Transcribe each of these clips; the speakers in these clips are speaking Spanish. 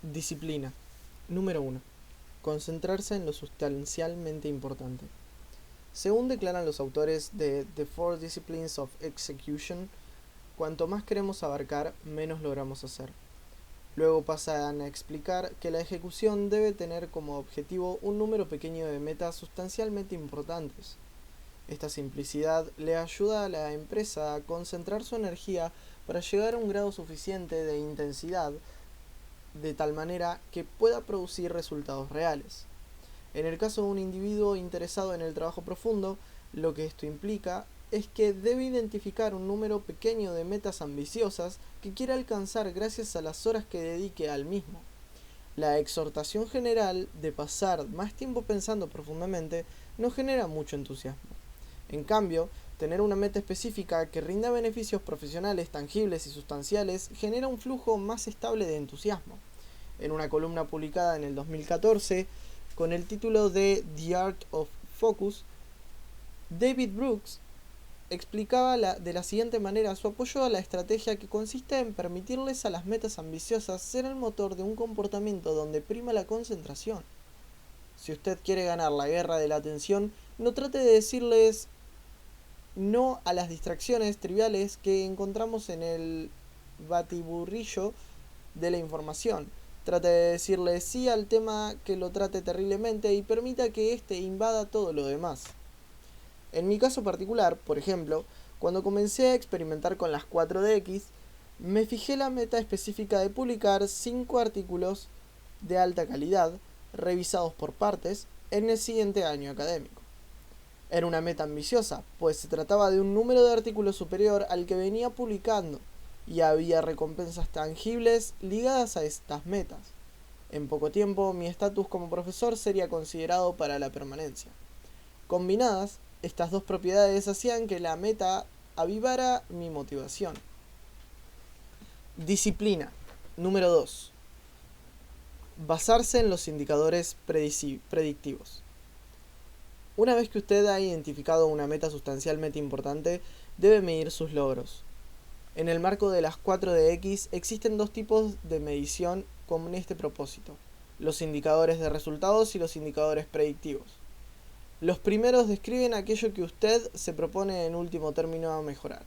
Disciplina. Número 1. Concentrarse en lo sustancialmente importante. Según declaran los autores de The Four Disciplines of Execution, cuanto más queremos abarcar, menos logramos hacer. Luego pasan a explicar que la ejecución debe tener como objetivo un número pequeño de metas sustancialmente importantes. Esta simplicidad le ayuda a la empresa a concentrar su energía para llegar a un grado suficiente de intensidad de tal manera que pueda producir resultados reales. En el caso de un individuo interesado en el trabajo profundo, lo que esto implica es que debe identificar un número pequeño de metas ambiciosas que quiera alcanzar gracias a las horas que dedique al mismo. La exhortación general de pasar más tiempo pensando profundamente no genera mucho entusiasmo. En cambio, tener una meta específica que rinda beneficios profesionales tangibles y sustanciales genera un flujo más estable de entusiasmo. En una columna publicada en el 2014 con el título de The Art of Focus, David Brooks explicaba de la siguiente manera su apoyo a la estrategia que consiste en permitirles a las metas ambiciosas ser el motor de un comportamiento donde prima la concentración. Si usted quiere ganar la guerra de la atención, no trate de decirles no a las distracciones triviales que encontramos en el batiburrillo de la información. Trate de decirle sí al tema que lo trate terriblemente y permita que éste invada todo lo demás. En mi caso particular, por ejemplo, cuando comencé a experimentar con las 4DX, me fijé la meta específica de publicar 5 artículos de alta calidad, revisados por partes, en el siguiente año académico. Era una meta ambiciosa, pues se trataba de un número de artículos superior al que venía publicando, y había recompensas tangibles ligadas a estas metas. En poco tiempo, mi estatus como profesor sería considerado para la permanencia. Combinadas, estas dos propiedades hacían que la meta avivara mi motivación. Disciplina. Número 2. Basarse en los indicadores predictivos. Una vez que usted ha identificado una meta sustancialmente importante, debe medir sus logros. En el marco de las 4DX existen dos tipos de medición con este propósito: los indicadores de resultados y los indicadores predictivos. Los primeros describen aquello que usted se propone en último término a mejorar.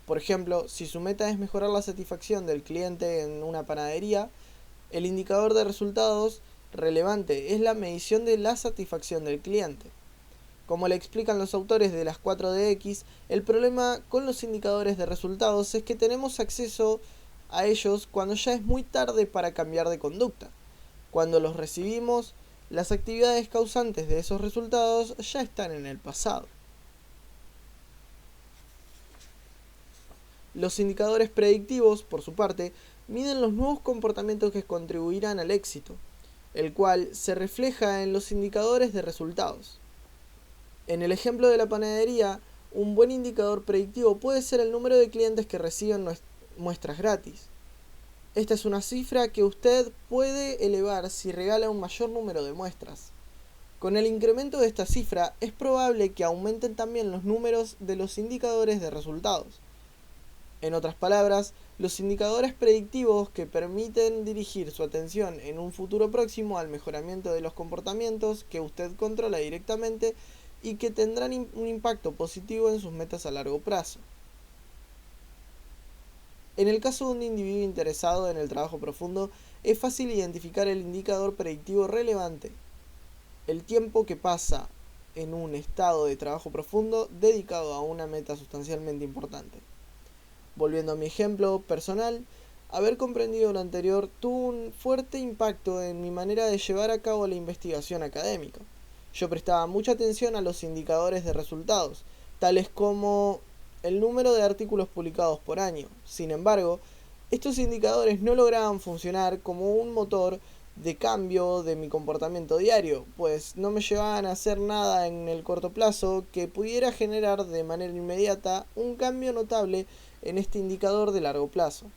Por ejemplo, si su meta es mejorar la satisfacción del cliente en una panadería, el indicador de resultados relevante es la medición de la satisfacción del cliente. Como le explican los autores de las 4DX, el problema con los indicadores de resultados es que tenemos acceso a ellos cuando ya es muy tarde para cambiar de conducta. Cuando los recibimos, las actividades causantes de esos resultados ya están en el pasado. Los indicadores predictivos, por su parte, miden los nuevos comportamientos que contribuirán al éxito, el cual se refleja en los indicadores de resultados. En el ejemplo de la panadería, un buen indicador predictivo puede ser el número de clientes que reciben muestras gratis. Esta es una cifra que usted puede elevar si regala un mayor número de muestras. Con el incremento de esta cifra, es probable que aumenten también los números de los indicadores de resultados. En otras palabras, los indicadores predictivos que permiten dirigir su atención en un futuro próximo al mejoramiento de los comportamientos que usted controla directamente y que tendrán un impacto positivo en sus metas a largo plazo. En el caso de un individuo interesado en el trabajo profundo, es fácil identificar el indicador predictivo relevante: el tiempo que pasa en un estado de trabajo profundo dedicado a una meta sustancialmente importante. Volviendo a mi ejemplo personal, haber comprendido lo anterior tuvo un fuerte impacto en mi manera de llevar a cabo la investigación académica. Yo prestaba mucha atención a los indicadores de resultados, tales como el número de artículos publicados por año. Sin embargo, estos indicadores no lograban funcionar como un motor de cambio de mi comportamiento diario, pues no me llevaban a hacer nada en el corto plazo que pudiera generar de manera inmediata un cambio notable en este indicador de largo plazo.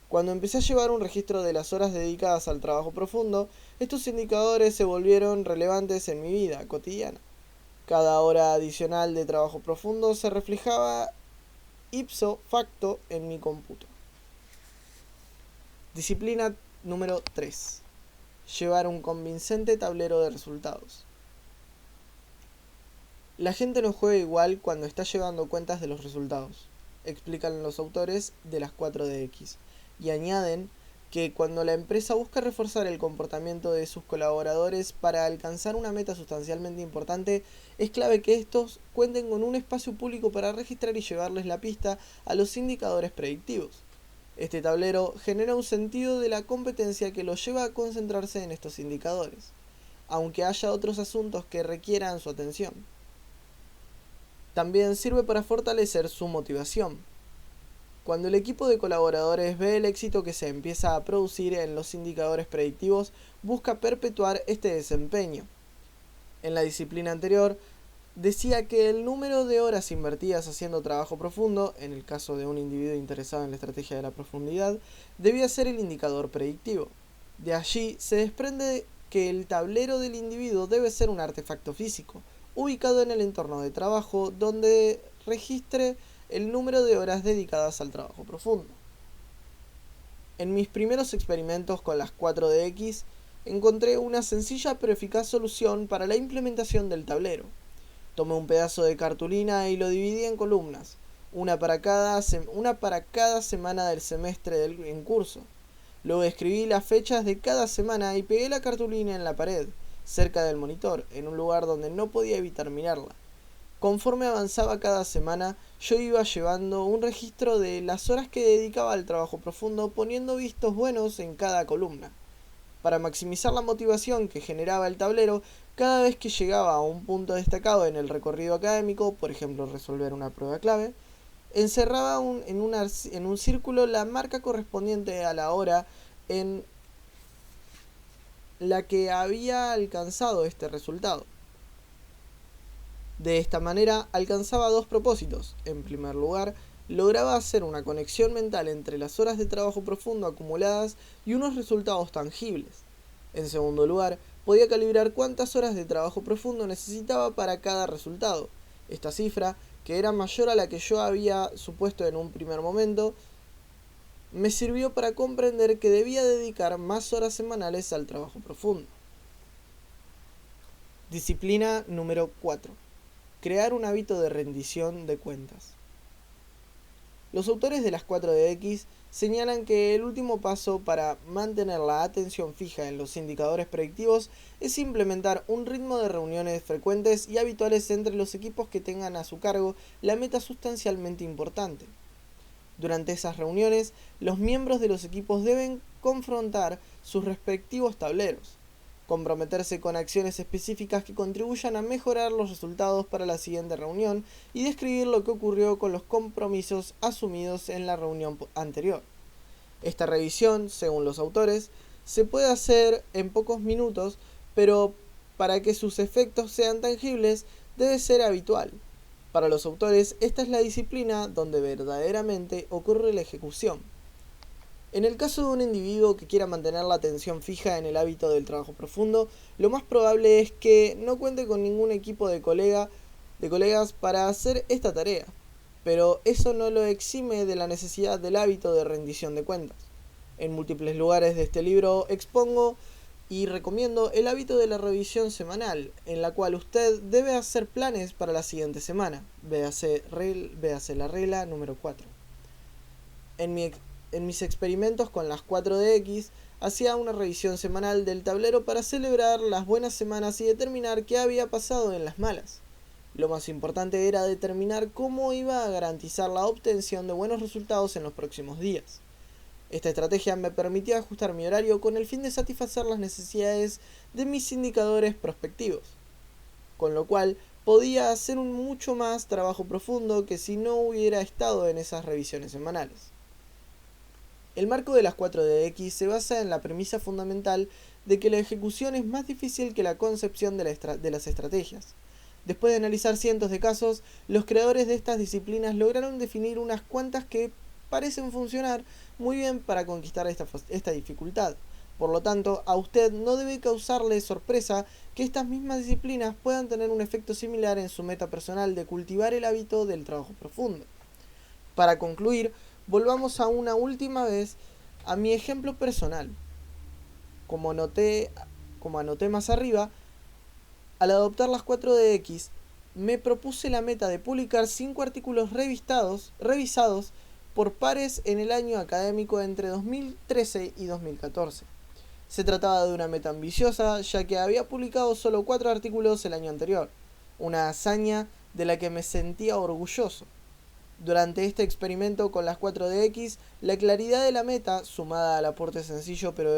Cuando empecé a llevar un registro de las horas dedicadas al trabajo profundo, estos indicadores se volvieron relevantes en mi vida cotidiana. Cada hora adicional de trabajo profundo se reflejaba ipso facto en mi cómputo. Disciplina Número 3. Llevar un convincente tablero de resultados. La gente no juega igual cuando está llevando cuentas de los resultados, explican los autores de las 4DX, y añaden que cuando la empresa busca reforzar el comportamiento de sus colaboradores para alcanzar una meta sustancialmente importante, es clave que estos cuenten con un espacio público para registrar y llevarles la pista a los indicadores predictivos. Este tablero genera un sentido de la competencia que los lleva a concentrarse en estos indicadores, aunque haya otros asuntos que requieran su atención. También sirve para fortalecer su motivación. Cuando el equipo de colaboradores ve el éxito que se empieza a producir en los indicadores predictivos, busca perpetuar este desempeño. En la disciplina anterior, decía que el número de horas invertidas haciendo trabajo profundo, en el caso de un individuo interesado en la estrategia de la profundidad, debía ser el indicador predictivo. De allí se desprende que el tablero del individuo debe ser un artefacto físico, ubicado en el entorno de trabajo, donde registre el número de horas dedicadas al trabajo profundo. En mis primeros experimentos con las 4DX, encontré una sencilla pero eficaz solución para la implementación del tablero. Tomé un pedazo de cartulina y lo dividí en columnas, una para cada semana del semestre en curso. Luego escribí las fechas de cada semana y pegué la cartulina en la pared, cerca del monitor, en un lugar donde no podía evitar mirarla. Conforme avanzaba cada semana, yo iba llevando un registro de las horas que dedicaba al trabajo profundo, poniendo vistos buenos en cada columna. Para maximizar la motivación que generaba el tablero, cada vez que llegaba a un punto destacado en el recorrido académico, por ejemplo resolver una prueba clave, encerraba en un círculo la marca correspondiente a la hora en la que había alcanzado este resultado. De esta manera alcanzaba dos propósitos. En primer lugar, lograba hacer una conexión mental entre las horas de trabajo profundo acumuladas y unos resultados tangibles. En segundo lugar, podía calibrar cuántas horas de trabajo profundo necesitaba para cada resultado. Esta cifra, que era mayor a la que yo había supuesto en un primer momento, me sirvió para comprender que debía dedicar más horas semanales al trabajo profundo. Disciplina número 4. Crear un hábito de rendición de cuentas. Los autores de las 4DX señalan que el último paso para mantener la atención fija en los indicadores predictivos es implementar un ritmo de reuniones frecuentes y habituales entre los equipos que tengan a su cargo la meta sustancialmente importante. Durante esas reuniones, los miembros de los equipos deben confrontar sus respectivos tableros, comprometerse con acciones específicas que contribuyan a mejorar los resultados para la siguiente reunión y describir lo que ocurrió con los compromisos asumidos en la reunión anterior. Esta revisión, según los autores, se puede hacer en pocos minutos, pero para que sus efectos sean tangibles debe ser habitual. Para los autores, esta es la disciplina donde verdaderamente ocurre la ejecución. En el caso de un individuo que quiera mantener la atención fija en el hábito del trabajo profundo, lo más probable es que no cuente con ningún equipo de colegas para hacer esta tarea, pero eso no lo exime de la necesidad del hábito de rendición de cuentas. En múltiples lugares de este libro expongo y recomiendo el hábito de la revisión semanal, en la cual usted debe hacer planes para la siguiente semana. Véase la regla número 4. En mis experimentos con las 4DX, hacía una revisión semanal del tablero para celebrar las buenas semanas y determinar qué había pasado en las malas. Lo más importante era determinar cómo iba a garantizar la obtención de buenos resultados en los próximos días. Esta estrategia me permitía ajustar mi horario con el fin de satisfacer las necesidades de mis indicadores prospectivos, con lo cual podía hacer un mucho más trabajo profundo que si no hubiera estado en esas revisiones semanales. El marco de las 4DX se basa en la premisa fundamental de que la ejecución es más difícil que la concepción de las estrategias. Después de analizar cientos de casos, los creadores de estas disciplinas lograron definir unas cuantas que parecen funcionar muy bien para conquistar esta dificultad. Por lo tanto, a usted no debe causarle sorpresa que estas mismas disciplinas puedan tener un efecto similar en su meta personal de cultivar el hábito del trabajo profundo. Para concluir, volvamos a una última vez a mi ejemplo personal. Como anoté más arriba, al adoptar las 4DX, me propuse la meta de publicar 5 artículos revisados por pares en el año académico entre 2013 y 2014. Se trataba de una meta ambiciosa, ya que había publicado solo 4 artículos el año anterior, una hazaña de la que me sentía orgulloso. Durante este experimento con las 4DX, la claridad de la meta, sumada al aporte sencillo pero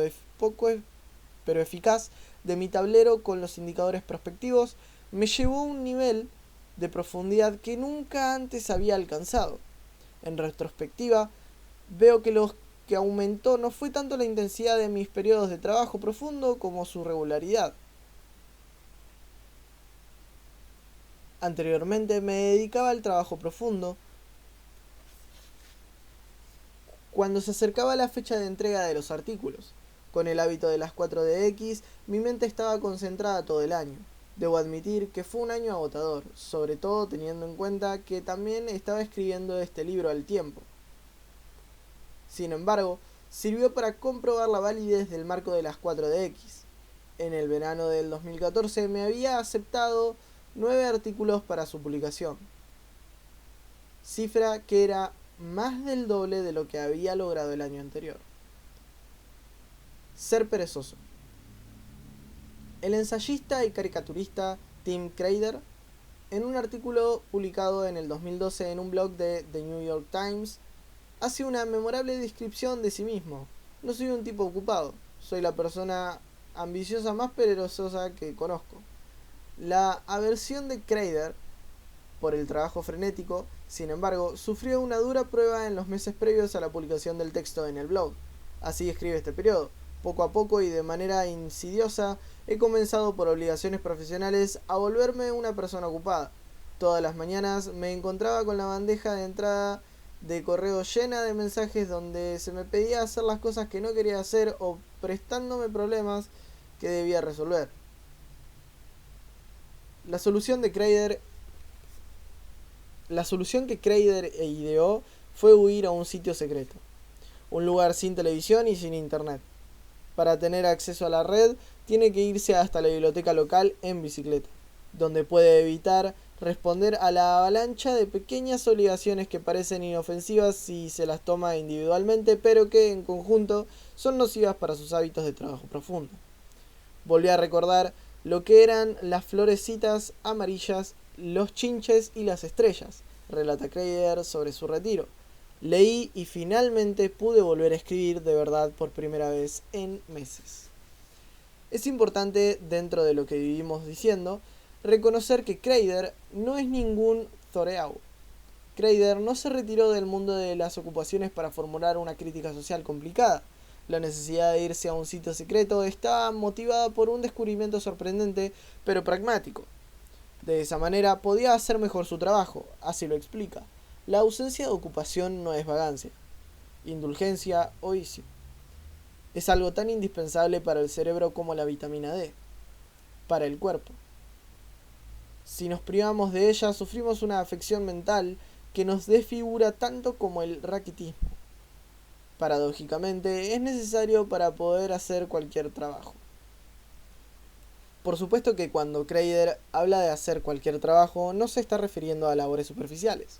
eficaz de mi tablero con los indicadores prospectivos, me llevó a un nivel de profundidad que nunca antes había alcanzado. En retrospectiva, veo que lo que aumentó no fue tanto la intensidad de mis periodos de trabajo profundo como su regularidad. Anteriormente me dedicaba al trabajo profundo. Cuando se acercaba la fecha de entrega de los artículos, con el hábito de las 4DX, mi mente estaba concentrada todo el año. Debo admitir que fue un año agotador, sobre todo teniendo en cuenta que también estaba escribiendo este libro al tiempo. Sin embargo, sirvió para comprobar la validez del marco de las 4DX. En el verano del 2014 me había aceptado 9 artículos para su publicación, cifra que era más del doble de lo que había logrado el año anterior. Ser perezoso. El ensayista y caricaturista Tim Krader, en un artículo publicado en el 2012 en un blog de The New York Times, hace una memorable descripción de sí mismo. No soy un tipo ocupado, soy la persona ambiciosa más perezosa que conozco. La aversión de Krader por el trabajo frenético, sin embargo, sufrió una dura prueba en los meses previos a la publicación del texto en el blog. Así escribe este periodo. Poco a poco y de manera insidiosa, he comenzado por obligaciones profesionales a volverme una persona ocupada. Todas las mañanas me encontraba con la bandeja de entrada de correo llena de mensajes donde se me pedía hacer las cosas que no quería hacer o prestándome problemas que debía resolver. La solución que Krader ideó fue huir a un sitio secreto, un lugar sin televisión y sin internet. Para tener acceso a la red, tiene que irse hasta la biblioteca local en bicicleta, donde puede evitar responder a la avalancha de pequeñas obligaciones que parecen inofensivas si se las toma individualmente, pero que en conjunto son nocivas para sus hábitos de trabajo profundo. Volví a recordar lo que eran las florecitas amarillas, los chinches y las estrellas, relata Krader sobre su retiro. Leí y finalmente pude volver a escribir de verdad por primera vez en meses. Es importante, dentro de lo que vivimos diciendo, reconocer que Krader no es ningún Thoreau. Krader no se retiró del mundo de las ocupaciones para formular una crítica social complicada. La necesidad de irse a un sitio secreto estaba motivada por un descubrimiento sorprendente, pero pragmático. De esa manera podía hacer mejor su trabajo, así lo explica. La ausencia de ocupación no es vagancia, indulgencia o vicio. Es algo tan indispensable para el cerebro como la vitamina D, para el cuerpo. Si nos privamos de ella, sufrimos una afección mental que nos desfigura tanto como el raquitismo. Paradójicamente, es necesario para poder hacer cualquier trabajo. Por supuesto que cuando Krader habla de hacer cualquier trabajo, no se está refiriendo a labores superficiales.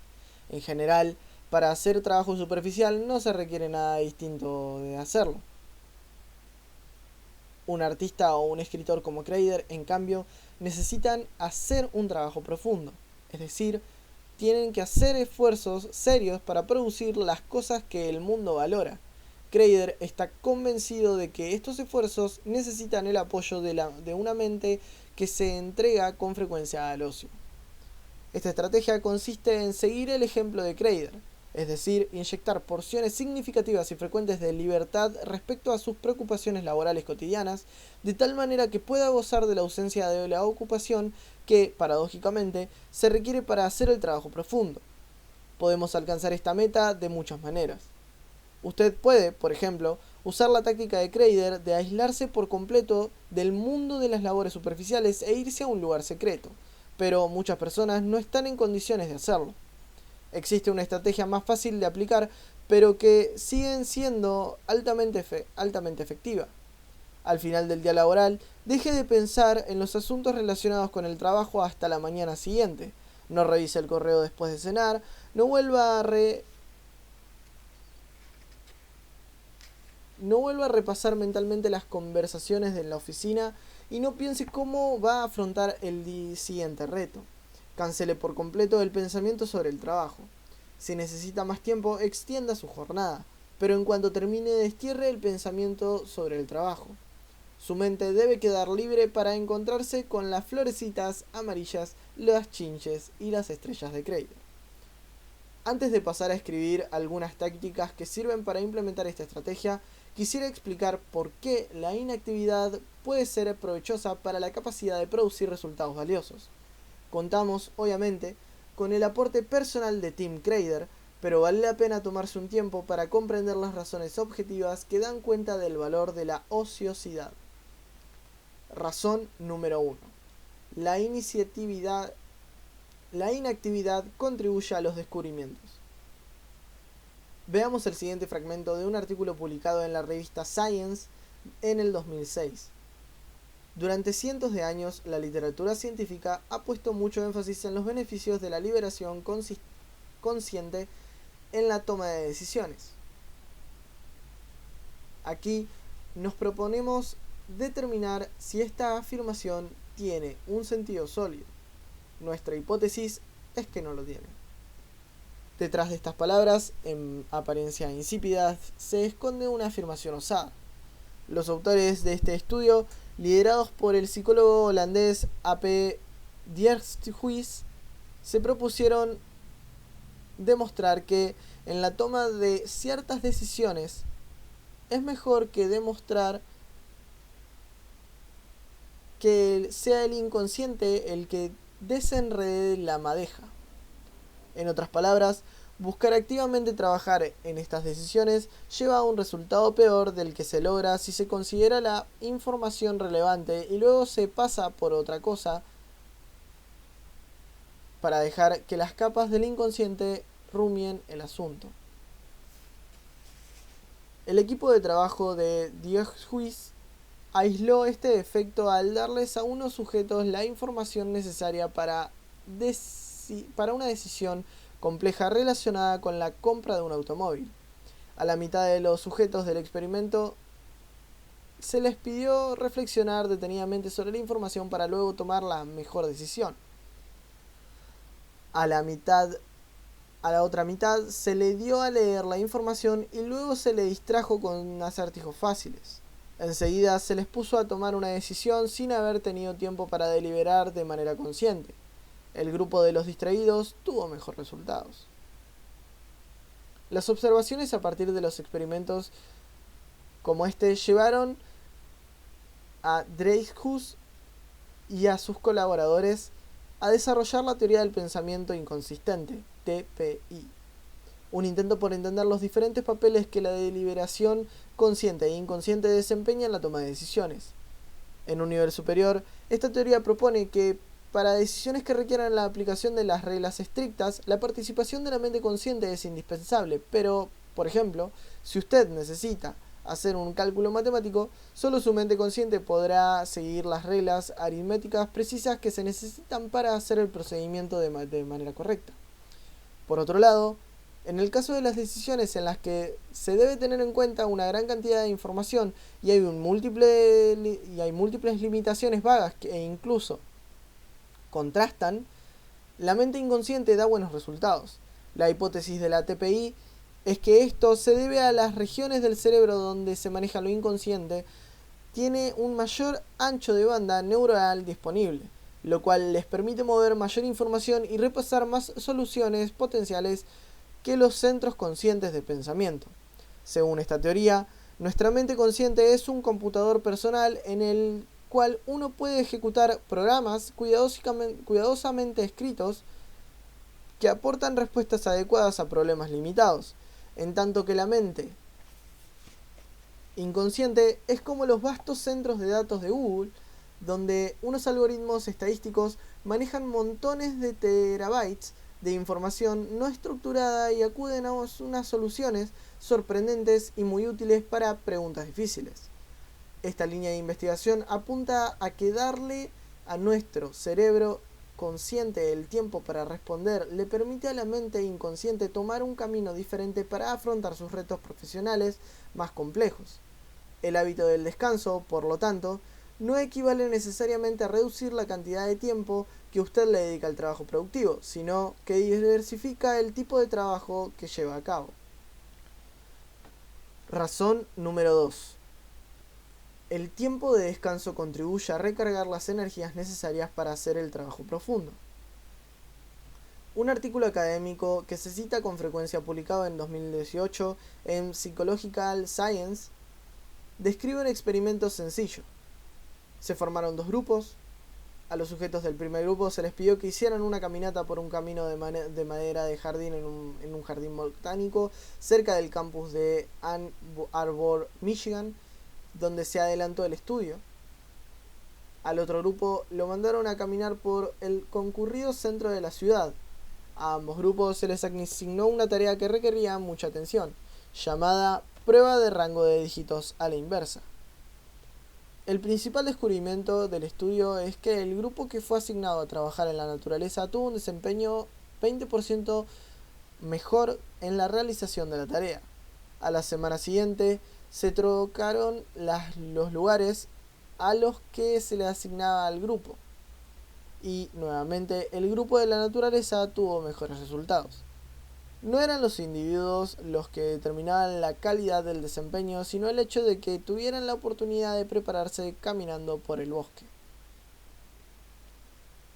En general, para hacer trabajo superficial no se requiere nada distinto de hacerlo. Un artista o un escritor como Krader, en cambio, necesitan hacer un trabajo profundo. Es decir, tienen que hacer esfuerzos serios para producir las cosas que el mundo valora. Krader está convencido de que estos esfuerzos necesitan el apoyo de una mente que se entrega con frecuencia al ocio. Esta estrategia consiste en seguir el ejemplo de Krader, es decir, inyectar porciones significativas y frecuentes de libertad respecto a sus preocupaciones laborales cotidianas, de tal manera que pueda gozar de la ausencia de la ocupación que, paradójicamente, se requiere para hacer el trabajo profundo. Podemos alcanzar esta meta de muchas maneras. Usted puede, por ejemplo, usar la táctica de Krader de aislarse por completo del mundo de las labores superficiales e irse a un lugar secreto, pero muchas personas no están en condiciones de hacerlo. Existe una estrategia más fácil de aplicar, pero que sigue siendo altamente efectiva. Al final del día laboral, deje de pensar en los asuntos relacionados con el trabajo hasta la mañana siguiente. No revise el correo después de cenar, no vuelva a repasar mentalmente las conversaciones de la oficina y no piense cómo va a afrontar el siguiente reto. Cancele por completo el pensamiento sobre el trabajo. Si necesita más tiempo, extienda su jornada, pero en cuanto termine, destierre el pensamiento sobre el trabajo. Su mente debe quedar libre para encontrarse con las florecitas amarillas, las chinches y las estrellas de Crater. Antes de pasar a escribir algunas tácticas que sirven para implementar esta estrategia, quisiera explicar por qué la inactividad puede ser provechosa para la capacidad de producir resultados valiosos. Contamos, obviamente, con el aporte personal de Tim Crater, pero vale la pena tomarse un tiempo para comprender las razones objetivas que dan cuenta del valor de la ociosidad. Razón número 1. La inactividad contribuye a los descubrimientos. Veamos el siguiente fragmento de un artículo publicado en la revista Science en el 2006. Durante cientos de años, la literatura científica ha puesto mucho énfasis en los beneficios de la liberación consciente en la toma de decisiones. Aquí nos proponemos determinar si esta afirmación tiene un sentido sólido. Nuestra hipótesis es que no lo tiene. Detrás de estas palabras, en apariencia insípidas, se esconde una afirmación osada. Los autores de este estudio, liderados por el psicólogo holandés A.P. Dijkhuis, se propusieron demostrar que en la toma de ciertas decisiones es mejor que demostrar que sea el inconsciente el que desenrede la madeja. En otras palabras, buscar activamente trabajar en estas decisiones lleva a un resultado peor del que se logra si se considera la información relevante y luego se pasa por otra cosa para dejar que las capas del inconsciente rumien el asunto. El equipo de trabajo de Dijkhuis aisló este efecto al darles a unos sujetos la información necesaria para una decisión compleja relacionada con la compra de un automóvil. A la mitad de los sujetos del experimento se les pidió reflexionar detenidamente sobre la información para luego tomar la mejor decisión. A la otra mitad se le dio a leer la información y luego se le distrajo con acertijos fáciles. Enseguida se les puso a tomar una decisión sin haber tenido tiempo para deliberar de manera consciente. El grupo de los distraídos tuvo mejores resultados. Las observaciones a partir de los experimentos como este llevaron a Dreyfus y a sus colaboradores a desarrollar la teoría del pensamiento inconsistente, TPI, un intento por entender los diferentes papeles que la deliberación consciente e inconsciente desempeña en la toma de decisiones. En un nivel superior, esta teoría propone que para decisiones que requieran la aplicación de las reglas estrictas, la participación de la mente consciente es indispensable, pero, por ejemplo, si usted necesita hacer un cálculo matemático, solo su mente consciente podrá seguir las reglas aritméticas precisas que se necesitan para hacer el procedimiento de manera correcta. Por otro lado, en el caso de las decisiones en las que se debe tener en cuenta una gran cantidad de información y hay múltiples limitaciones vagas e incluso contrastan, la mente inconsciente da buenos resultados. La hipótesis de la TPI es que esto se debe a las regiones del cerebro donde se maneja lo inconsciente, tiene un mayor ancho de banda neuronal disponible, lo cual les permite mover mayor información y repasar más soluciones potenciales que los centros conscientes de pensamiento. Según esta teoría, nuestra mente consciente es un computador personal en el cual uno puede ejecutar programas cuidadosamente escritos que aportan respuestas adecuadas a problemas limitados, en tanto que la mente inconsciente es como los vastos centros de datos de Google, donde unos algoritmos estadísticos manejan montones de terabytes de información no estructurada y acuden a unas soluciones sorprendentes y muy útiles para preguntas difíciles. Esta línea de investigación apunta a que darle a nuestro cerebro consciente el tiempo para responder le permite a la mente inconsciente tomar un camino diferente para afrontar sus retos profesionales más complejos. El hábito del descanso, por lo tanto, no equivale necesariamente a reducir la cantidad de tiempo que usted le dedica al trabajo productivo, sino que diversifica el tipo de trabajo que lleva a cabo. Razón número 2. El tiempo de descanso contribuye a recargar las energías necesarias para hacer el trabajo profundo. Un artículo académico que se cita con frecuencia publicado en 2018 en Psychological Science describe un experimento sencillo. Se formaron dos grupos. A los sujetos del primer grupo se les pidió que hicieran una caminata por un camino de madera de jardín en un jardín botánico cerca del campus de Ann Arbor, Michigan, donde se adelantó el estudio. Al otro grupo lo mandaron a caminar por el concurrido centro de la ciudad. A ambos grupos se les asignó una tarea que requería mucha atención, llamada prueba de rango de dígitos a la inversa. El principal descubrimiento del estudio es que el grupo que fue asignado a trabajar en la naturaleza tuvo un desempeño 20% mejor en la realización de la tarea. A la semana siguiente se trocaron los lugares a los que se le asignaba al grupo. Y nuevamente el grupo de la naturaleza tuvo mejores resultados. No eran los individuos los que determinaban la calidad del desempeño, sino el hecho de que tuvieran la oportunidad de prepararse caminando por el bosque.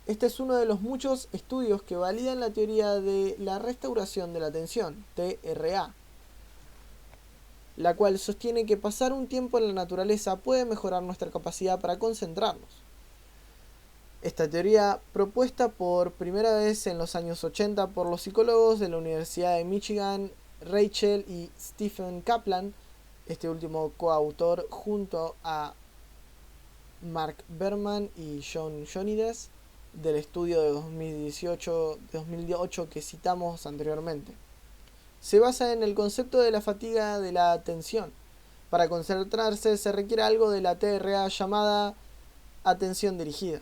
Este es uno de los muchos estudios que validan la teoría de la restauración de la atención, TRA, la cual sostiene que pasar un tiempo en la naturaleza puede mejorar nuestra capacidad para concentrarnos. Esta teoría, propuesta por primera vez en los años 80 por los psicólogos de la Universidad de Michigan, Rachel y Stephen Kaplan, este último coautor junto a Mark Berman y John Johnnides, del estudio de 2008 que citamos anteriormente. Se basa en el concepto de la fatiga de la atención. Para concentrarse se requiere algo de la TRA llamada atención dirigida.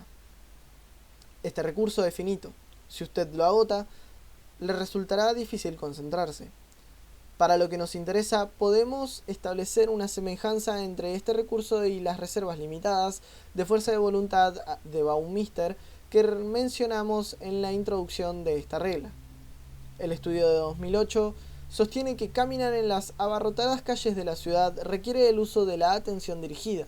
Este recurso es finito. Si usted lo agota, le resultará difícil concentrarse. Para lo que nos interesa, podemos establecer una semejanza entre este recurso y las reservas limitadas de fuerza de voluntad de Baumeister que mencionamos en la introducción de esta regla. El estudio de 2008 sostiene que caminar en las abarrotadas calles de la ciudad requiere el uso de la atención dirigida,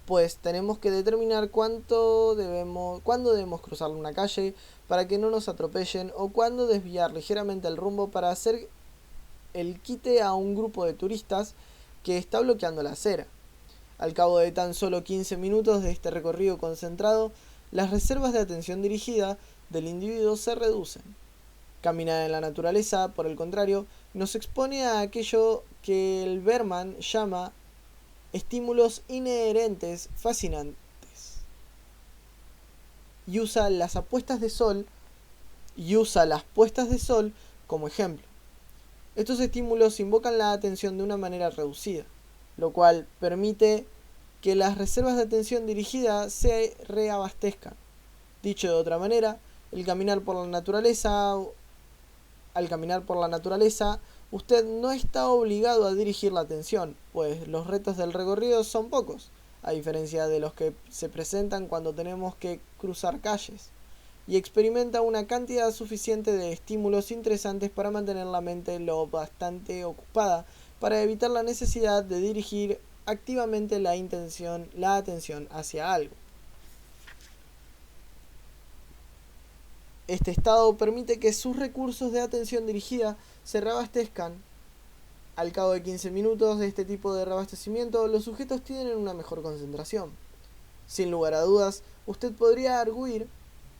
pues tenemos que determinar cuándo debemos cruzar una calle para que no nos atropellen o cuándo desviar ligeramente el rumbo para hacer el quite a un grupo de turistas que está bloqueando la acera. Al cabo de tan solo 15 minutos de este recorrido concentrado, las reservas de atención dirigida del individuo se reducen. Caminar en la naturaleza, por el contrario, nos expone a aquello que el Berman llama estímulos inherentes fascinantes y usa las puestas de sol como ejemplo. Estos estímulos invocan la atención de una manera reducida, lo cual permite que las reservas de atención dirigida se reabastezcan. Dicho de otra manera, al caminar por la naturaleza, usted no está obligado a dirigir la atención, pues los retos del recorrido son pocos, a diferencia de los que se presentan cuando tenemos que cruzar calles, y experimenta una cantidad suficiente de estímulos interesantes para mantener la mente lo bastante ocupada para evitar la necesidad de dirigir activamente la atención hacia algo. Este estado permite que sus recursos de atención dirigida se reabastezcan. Al cabo de 15 minutos de este tipo de reabastecimiento, los sujetos tienen una mejor concentración. Sin lugar a dudas, usted podría arguir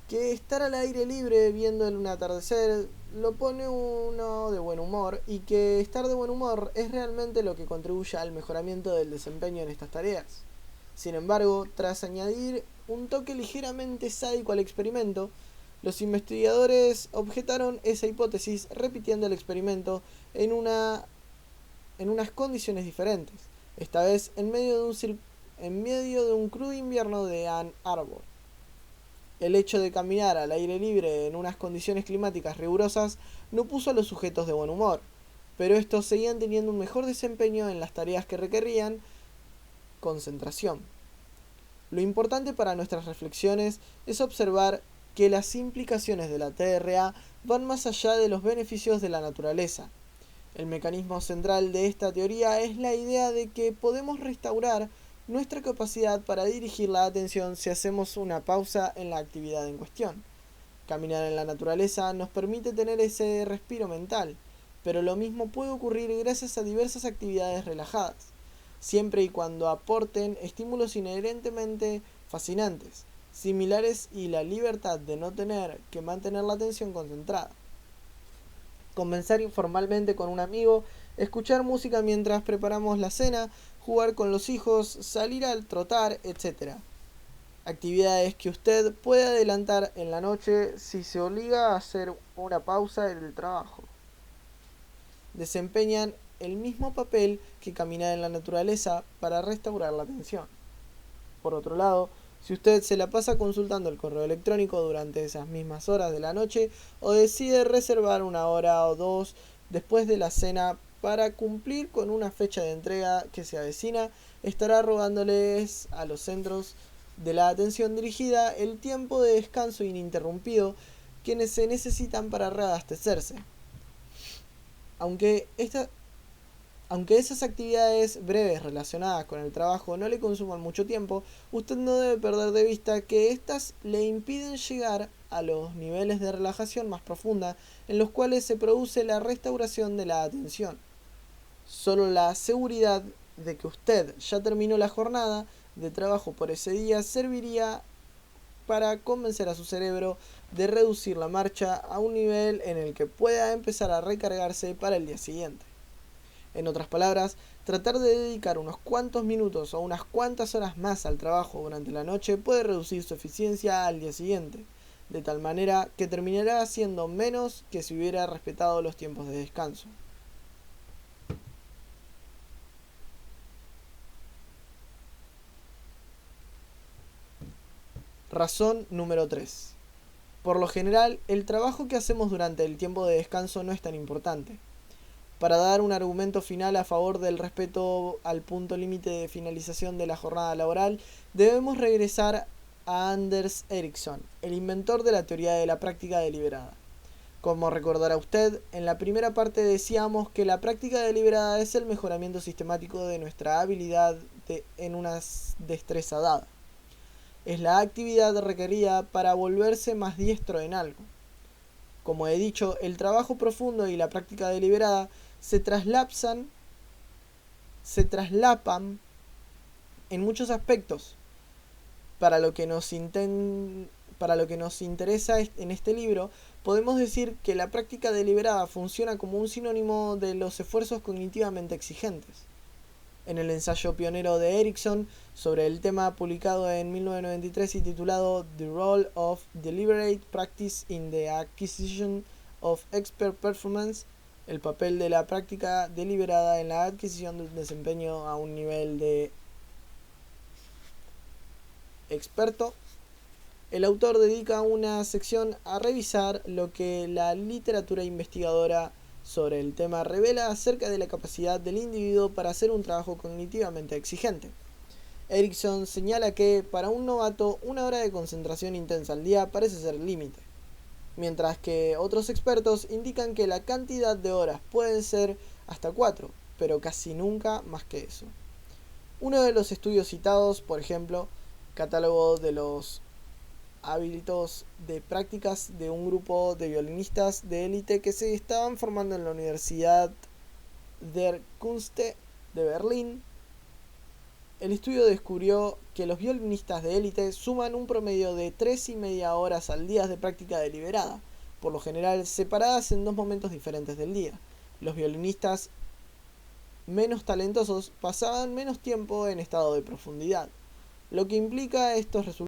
que estar al aire libre viendo un atardecer lo pone uno de buen humor y que estar de buen humor es realmente lo que contribuye al mejoramiento del desempeño en estas tareas. Sin embargo, tras añadir un toque ligeramente sádico al experimento, los investigadores objetaron esa hipótesis repitiendo el experimento en unas condiciones diferentes, esta vez en medio de un en medio de un crudo invierno de Ann Arbor. El hecho de caminar al aire libre en unas condiciones climáticas rigurosas no puso a los sujetos de buen humor, pero estos seguían teniendo un mejor desempeño en las tareas que requerían concentración. Lo importante para nuestras reflexiones es observar que las implicaciones de la TRA van más allá de los beneficios de la naturaleza. El mecanismo central de esta teoría es la idea de que podemos restaurar nuestra capacidad para dirigir la atención si hacemos una pausa en la actividad en cuestión. Caminar en la naturaleza nos permite tener ese respiro mental, pero lo mismo puede ocurrir gracias a diversas actividades relajadas, siempre y cuando aporten estímulos inherentemente fascinantes, similares y la libertad de no tener que mantener la atención concentrada. Conversar informalmente con un amigo, escuchar música mientras preparamos la cena, jugar con los hijos, salir al trotar, etc. Actividades que usted puede adelantar en la noche si se obliga a hacer una pausa en el trabajo. Desempeñan el mismo papel que caminar en la naturaleza para restaurar la atención. Por otro lado, si usted se la pasa consultando el correo electrónico durante esas mismas horas de la noche o decide reservar una hora o dos después de la cena para cumplir con una fecha de entrega que se avecina, estará robándoles a los centros de la atención dirigida el tiempo de descanso ininterrumpido que se necesitan para reabastecerse. Aunque esas actividades breves relacionadas con el trabajo no le consuman mucho tiempo, usted no debe perder de vista que éstas le impiden llegar a los niveles de relajación más profunda en los cuales se produce la restauración de la atención. Solo la seguridad de que usted ya terminó la jornada de trabajo por ese día serviría para convencer a su cerebro de reducir la marcha a un nivel en el que pueda empezar a recargarse para el día siguiente. En otras palabras, tratar de dedicar unos cuantos minutos o unas cuantas horas más al trabajo durante la noche puede reducir su eficiencia al día siguiente, de tal manera que terminará haciendo menos que si hubiera respetado los tiempos de descanso. Razón número 3. Por lo general, el trabajo que hacemos durante el tiempo de descanso no es tan importante. Para dar un argumento final a favor del respeto al punto límite de finalización de la jornada laboral, debemos regresar a Anders Ericsson, el inventor de la teoría de la práctica deliberada. Como recordará usted, en la primera parte decíamos que la práctica deliberada es el mejoramiento sistemático de nuestra habilidad en una destreza dada. Es la actividad requerida para volverse más diestro en algo. Como he dicho, el trabajo profundo y la práctica deliberada se traslapan en muchos aspectos. Para lo que nos interesa en este libro, podemos decir que la práctica deliberada funciona como un sinónimo de los esfuerzos cognitivamente exigentes. En el ensayo pionero de Ericsson sobre el tema publicado en 1993 y titulado The Role of Deliberate Practice in the Acquisition of Expert Performance, el papel de la práctica deliberada en la adquisición del desempeño a un nivel de experto, el autor dedica una sección a revisar lo que la literatura investigadora sobre el tema revela acerca de la capacidad del individuo para hacer un trabajo cognitivamente exigente. Ericsson señala que, para un novato, una hora de concentración intensa al día parece ser el límite, mientras que otros expertos indican que la cantidad de horas pueden ser hasta 4, pero casi nunca más que eso. Uno de los estudios citados, por ejemplo, catálogo de los hábitos de prácticas de un grupo de violinistas de élite que se estaban formando en la Universidad der Künste de Berlín. El estudio descubrió que los violinistas de élite suman un promedio de 3,5 horas al día de práctica deliberada, por lo general separadas en 2 momentos diferentes del día. Los violinistas menos talentosos pasaban menos tiempo en estado de profundidad, lo que implica estos resultados